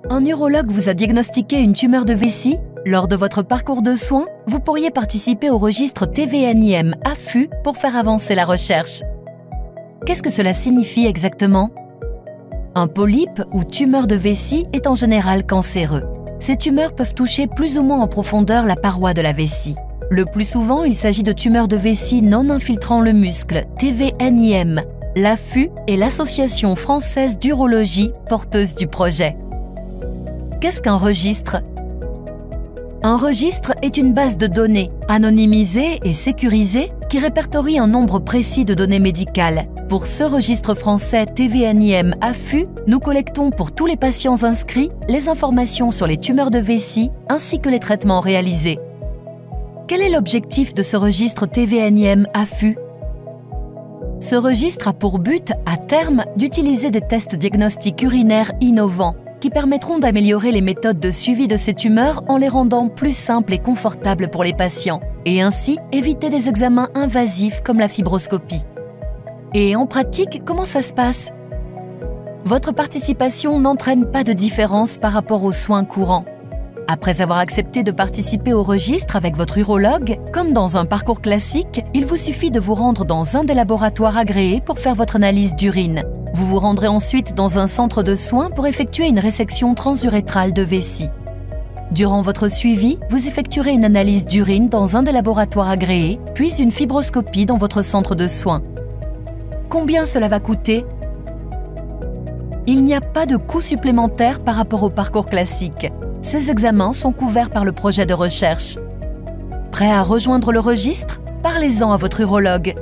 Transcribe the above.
Un urologue vous a diagnostiqué une tumeur de vessie? Lors de votre parcours de soins, vous pourriez participer au registre TVNIM-AFU pour faire avancer la recherche. Qu'est-ce que cela signifie exactement? Un polype ou tumeur de vessie est en général cancéreux. Ces tumeurs peuvent toucher plus ou moins en profondeur la paroi de la vessie. Le plus souvent, il s'agit de tumeurs de vessie non infiltrant le muscle, TVNIM. L'AFU est l'Association française d'urologie porteuse du projet. Qu'est-ce qu'un registre? Un registre est une base de données, anonymisée et sécurisée, qui répertorie un nombre précis de données médicales. Pour ce registre français TVNIM-AFU, nous collectons pour tous les patients inscrits les informations sur les tumeurs de vessie ainsi que les traitements réalisés. Quel est l'objectif de ce registre TVNIM-AFU? Ce registre a pour but, à terme, d'utiliser des tests diagnostiques urinaires innovants qui permettront d'améliorer les méthodes de suivi de ces tumeurs en les rendant plus simples et confortables pour les patients, et ainsi éviter des examens invasifs comme la fibroscopie. Et en pratique, comment ça se passe? Votre participation n'entraîne pas de différence par rapport aux soins courants. Après avoir accepté de participer au registre avec votre urologue, comme dans un parcours classique, il vous suffit de vous rendre dans un des laboratoires agréés pour faire votre analyse d'urine. Vous vous rendrez ensuite dans un centre de soins pour effectuer une résection transurétrale de vessie. Durant votre suivi, vous effectuerez une analyse d'urine dans un des laboratoires agréés, puis une fibroscopie dans votre centre de soins. Combien cela va coûter? Il n'y a pas de coût supplémentaire par rapport au parcours classique. Ces examens sont couverts par le projet de recherche. Prêt à rejoindre le registre? Parlez-en à votre urologue.